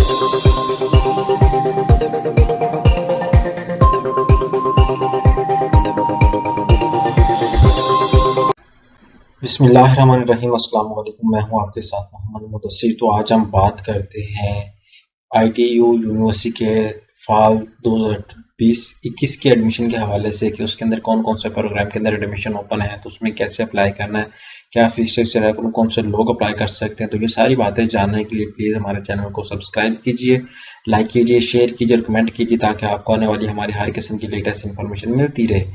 बिस्मिल्लाहिर्रहमानिर्रहीम। अस्सलाम वालेकुम। मैं हूं आपके साथ मोहम्मद मुदस्सिर। तो आज हम बात करते हैं ITU यूनिवर्सिटी के फाल 2020-21 के एडमिशन के हवाले से कि उसके अंदर कौन कौन से प्रोग्राम के अंदर एडमिशन ओपन है, तो उसमें कैसे अप्लाई करना है, क्या फीस स्ट्रक्चर है, कौन कौन से लोग अप्लाई कर सकते हैं। तो ये सारी बातें जानने के लिए प्लीज़ हमारे चैनल को सब्सक्राइब कीजिए, लाइक कीजिए, शेयर कीजिए और कमेंट कीजिए ताकि आपको आने वाली हमारी हर किस्म की लेटेस्ट इन्फॉर्मेशन मिलती रहे।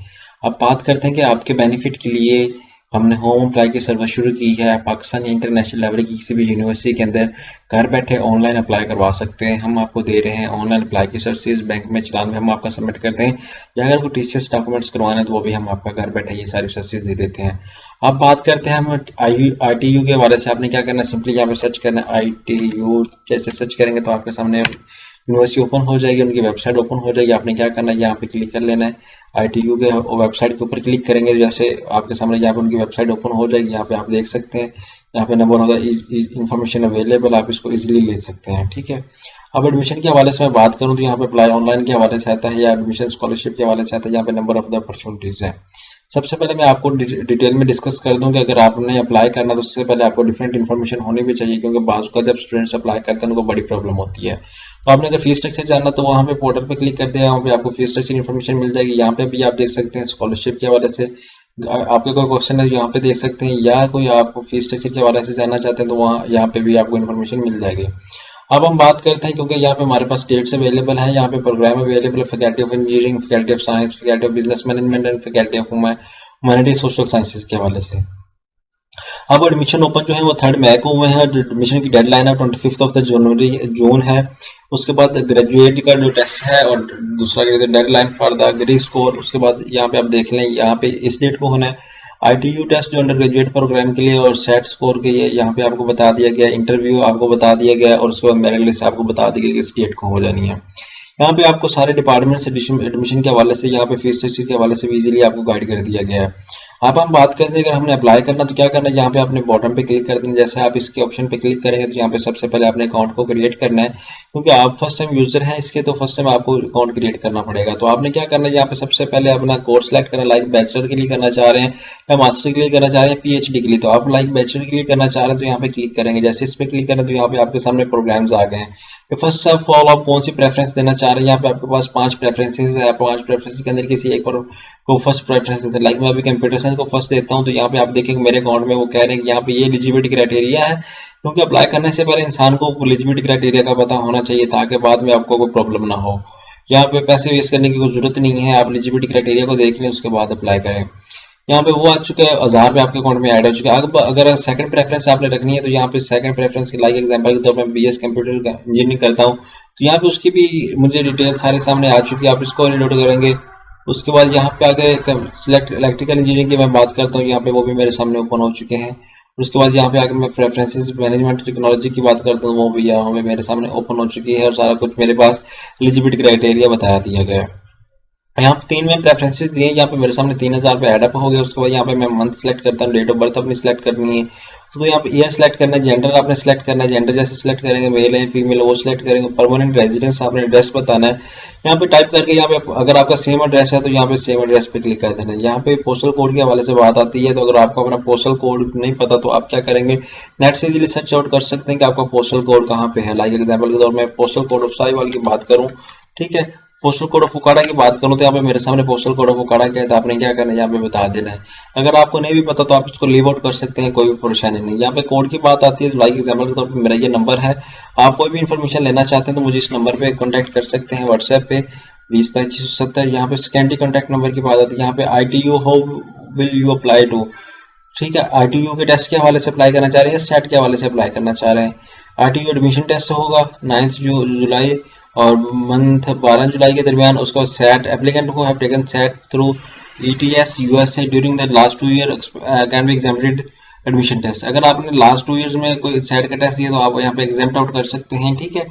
अब बात करते हैं कि आपके बेनिफिट के लिए हमने होम अप्लाई की सर्विस शुरू की है। पाकिस्तान इंटरनेशनल लेवल की किसी भी यूनिवर्सिटी के अंदर घर बैठे ऑनलाइन अप्लाई करवा सकते हैं। हम आपको दे रहे हैं ऑनलाइन अप्लाई की सर्विस। बैंक में चलान में हम आपका सबमिट करते हैं, या अगर कोई TCS डॉक्यूमेंट्स करवाना है तो वो भी हम आपका घर बैठे ये सारी सर्विस दे देते हैं। अब बात करते हैं हम ITU के हवाले से। आपने क्या करना है, सिंपली यहाँ पे सर्च करना है ITU। जैसे सर्च करेंगे तो आपके सामने यूनिवर्सिटी ओपन हो जाएगी, उनकी वेबसाइट ओपन हो जाएगी। आपने क्या करना है, यहाँ पे क्लिक कर लेना है। ITU के वेबसाइट के ऊपर क्लिक करेंगे, जैसे आपके सामने यहाँ पे उनकी वेबसाइट ओपन हो जाएगी। यहाँ पे आप देख सकते हैं, यहाँ पे नंबर ऑफ इंफॉर्मेशन अवेलेबल, आप इसको इजीली ले सकते हैं। ठीक है। अब एडमिशन के हवाले से मैं बात करूँ तो यहाँ पे अप्लाई ऑनलाइन के हवाले से आता है या एडमिशन स्कॉलरशिप के हवाले से आता है। यहाँ पे नंबर ऑफ द अपॉर्चुनिटीज है। सबसे पहले मैं आपको डिटेल में डिस्कस कर दूं कि अगर आपने अप्लाई करना तो उससे पहले आपको डिफरेंट इन्फॉर्मेशन होनी भी चाहिए, क्योंकि बाज़ का जब स्टूडेंट्स अप्लाई करते हैं उनको बड़ी प्रॉब्लम होती है। तो आपने अगर फीस स्ट्रक्चर जानना तो वहाँ पे पोर्टल पे क्लिक कर दिया, वहाँ पे आपको फीस स्ट्रक्चर इन्फॉर्मेशन मिल जाएगी। यहाँ पे भी आप देख सकते हैं स्कॉलरशिप के हवाले से आपके कोई क्वेश्चन है यहाँ पे देख सकते हैं, या कोई आप फीस स्ट्रक्चर के हवाले से जानना चाहते हैं तो वहाँ यहाँ पे भी आपको इन्फॉर्मेशन मिल जाएगी। अब हम बात करते हैं, क्योंकि यहाँ पे हमारे पास डेट्स अवेलेबल है, यहाँ पे प्रोग्राम अवेलेबल है, faculty of engineering, faculty of science, faculty of business management and faculty of humanity social sciences के हवाले से। अब एडमिशन ओपन जो है वो 3 मई को हुए हैं। एडमिशन की डेडलाइन है 25 ऑफ द जून है। उसके बाद ग्रेजुएट का जो टेस्ट है और दूसरा deadline for the GRE score. उसके बाद यहाँ पे आप देख लें, यहाँ पे इस डेट को होना है ITU टेस्ट जो अंडर ग्रेजुएट प्रोग्राम के लिए, और सेट स्कोर के लिए यहाँ पे आपको बता दिया गया, इंटरव्यू आपको बता दिया गया, और उसके बाद मेरिट लिस्ट आपको बता दी गई कि इस डेट को हो जानी है। यहाँ पे आपको सारे डिपार्टमेंट से एडमिशन के हवाले से, यहाँ पे फीस स्ट्रक्चर के हवाले से भी इजीली आपको गाइड कर दिया गया है। अब हम बात करते हैं अगर हमने अप्लाई करना तो क्या करना है, यहाँ पे आपने बॉटम पे क्लिक कर देना। जैसे आप इसके ऑप्शन पे क्लिक करेंगे तो यहाँ पे सबसे पहले आपने अकाउंट को क्रिएट करना है, क्योंकि आप फर्स्ट टाइम यूजर हैं इसके, तो फर्स्ट टाइम आपको अकाउंट क्रिएट करना पड़ेगा। तो आपने क्या करना है, यहाँ पे सबसे पहले अपना कोर्स सेलेक्ट करना, लाइक बैचलर के लिए करना चाह रहे हैं या मास्टर के लिए करना चाह रहे हैं, PhD के लिए। तो आप लाइक बैचलर के लिए करना चाह रहे हैं तो यहाँ पे क्लिक करेंगे। जैसे इस पे क्लिक करें तो यहाँ पे आपके सामने प्रोग्राम्स आ गए हैं। फर्स्ट ऑफ ऑल आप कौन सी प्रेफरेंस देना चाह रहे हैं, यहाँ पे आपके पास 5 प्रेफरेंसेस है। 5 प्रेफरेंसेस के अंदर किसी एक पर को फर्स्ट प्रेफरेंस देते हैं। लाइक मैं अभी कंप्यूटर साइंस को फर्स्ट देता हूँ, तो यहाँ पे आप देखेंगे मेरे अकाउंट में वो कह रहे हैं कि यहाँ पे ये एलिजिबिलिटी क्राइटेरिया है, क्योंकि अप्लाई करने से पहले इंसान को एलिजिबिलिटी क्राइटेरिया का पता होना चाहिए ताकि बाद में आपको कोई प्रॉब्लम ना हो। यहाँ पे पैसे वेस्ट करने की कोई जरूरत नहीं है, आप एलिजिबिलिटी क्राइटेरिया को देख लें उसके बाद अप्लाई करें। यहाँ पे वो आ चुका है, 1000 पे आपके अकाउंट में ऐड हो चुका है। अब अगर सेकंड प्रेफरेंस आपने रखनी है तो यहाँ पे सेकंड प्रेफरेंस लाइक एग्जांपल के तौर पर मैं BS कंप्यूटर इंजीनियरिंग करता हूँ, तो यहाँ पे उसकी भी मुझे डिटेल सारे सामने आ चुकी है। आप इसको रिलोड करेंगे, उसके बाद यहाँ पे आगे सिलेक्ट इलेक्ट्रिकल इंजीनियरिंग की मैं बात करता हूँ, यहाँ पे वो भी मेरे सामने ओपन हो चुके हैं। उसके बाद यहाँ पे आगे मैं प्रेफरेंसेस मैनेजमेंट टेक्नोलॉजी की बात करता हूँ, वो भी यहाँ पे मेरे सामने ओपन हो चुकी है और सारा कुछ मेरे पास एलिजिबिलिटी क्राइटेरिया बताया दिया गया है। यहाँ पे 3 में प्रेफरेंसेस दिए, यहाँ पे मेरे सामने 3000 पे एडअप हो गया। उसके बाद यहाँ पे मैं मंथ सेलेक्ट करता हूँ, डेट ऑफ बर्थ अपनी सेलेक्ट करनी है, तो यहाँ पे ईयर सेलेक्ट करना है, जेंडर आपने सेलेक्ट करना है, जेंडर जैसे सेलेक्ट करेंगे मेल है फीमेल वो सेलेक्ट करेंगे, परमानेंट रेजिडेंस आपने एड्रेस बताना है। यहाँ पे टाइप करके यहाँ पे अगर आपका सेम एड्रेस है तो यहाँ पे सेम एड्रेस पे क्लिक कर देना है। यहाँ पे पोस्टल कोड के हवाले से बात आती है, तो अगर आपको अपना पोस्टल कोड नहीं पता तो आप क्या करेंगे, नेट से इजीली सर्च आउट कर सकते हैं कि आपका पोस्टल कोड कहाँ पे है। लाइक एग्जाम्पल के तौर में पोस्टल कोड ऑफ साहिवाल की बात करूँ, ठीक है, पोस्टल कोड ऑफ उकाड़ा की बात करूं तो यहाँ पे मेरे सामने पोस्टल कोड ऑफ उकाड़ा क्या है, तो आपने क्या करना है यहाँ पे बता देना है। अगर आपको नहीं भी पता तो आप इसको लीव आउट कर सकते हैं, कोई भी परेशानी नहीं। यहाँ पे कोड की बात आती है, लाइक एग्जाम्पल के तौर पर मेरा ये नंबर है, आप कोई भी इन्फॉर्मेशन लेना चाहते हैं तो मुझे इस नंबर पे कॉन्टैक्ट कर सकते हैं व्हाट्सएप पे 20-670। यहाँ पे सेकेंडरी कॉन्टैक्ट नंबर की बात आती है, यहाँ पे ITU how will you apply to, ठीक है, ITU के टेस्ट के हवाले से अप्लाई करना चाह रहे हैं, सेट के हवाले से अप्लाई करना चाह रहे हैं। ITU एडमिशन टेस्ट होगा 9 जुलाई और मंथ 12 जुलाई के दरमियान। उसका सेट एप्लीकेंट को have taken SAT through ETS USA during the last 2 year can be examined admission test. अगर आपने लास्ट 2 ईयर्स में कोई सेट का टेस्ट दिया तो आप यहाँ पे एग्जाम आउट कर सकते हैं, ठीक है।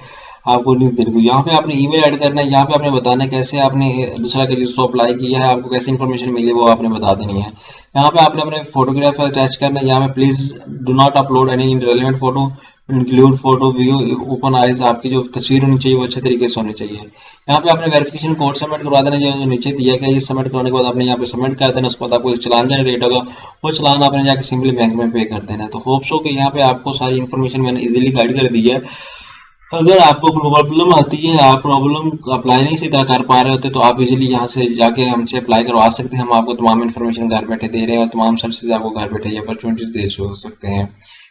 आपको नहीं देने को यहाँ पे आपने ईमेल ऐड करना है, यहाँ पे आपने बताना है कैसे आपने दूसरा के जिसको अप्लाई किया है आपको कैसी इन्फॉर्मेशन मिली वो आपने बता देनी है। यहाँ पे आपने अपने फोटोग्राफ अटैच करना है, यहाँ पे please do not upload any irrelevant photo include photo view open eyes, आपकी जो तस्वीर होनी चाहिए वो अच्छे तरीके से होनी चाहिए। यहाँ पे आपने वेरिफिकेशन कोड सबमिट करवा देना, जो नीचे दिया गया ये सबमिट करने के बाद आपने यहाँ पे सबमिट कर देना। उसके बाद आपको एक चलान जनरेट होगा, वो चलान आपने जाके सिंपली बैंक में पे कर देना है। तो होप्स हो कि यहाँ पे आपको सारी इन्फॉर्मेशन मैंने इजीली गाइड कर दी है। अगर आपको प्रॉब्लम आती है, आप प्रॉब्लम अप्लाई नहीं सही तरह कर पा रहे होते, तो आप इजीली यहाँ से जाके हमसे अप्लाई करवा सकते हैं। हम आपको तमाम इन्फॉर्मेशन घर बैठे दे रहे हैं और तमाम सर्विसेज आपको घर बैठे ये अपॉर्चुनिटीज दे सकते हैं।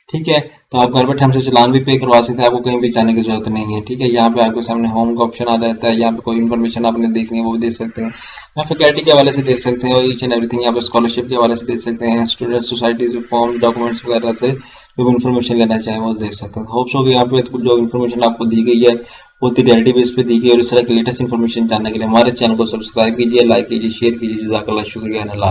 ठीक है, तो आप घर बैठे हमसे चालान भी पे करवा सकते हैं, आपको कहीं भी जाने की जरूरत नहीं है। ठीक है, यहाँ पे आपके सामने होम का ऑप्शन आ जाता है, यहाँ पे कोई इन्फॉर्मेशन आपने देखनी है वो भी देख सकते हैं, या फैकल्टी के हवाले से देख सकते हैं, और ईच एंड एवरीथिंग यहाँ पे स्कॉलरशिप के हवाले से देख सकते हैं, स्टूडेंट सोसाइटी से फॉर्म डॉक्यूमेंट्स वगैरह से जो भी इन्फॉर्मेशन लेना चाहें वो देख सकते हैं। होप्स हो कि यहाँ पे जो इन्फॉर्मेशन आपको दी गई है वो रियलिटी बेस पे दी गई, और इस तरह की लेटेस्ट इन्फॉर्मेशन जानने के लिए हमारे चैनल को सब्सक्राइब कीजिए, लाइक कीजिए, शेयर कीजिए। जज़ाकल्लाह, शुक्रिया।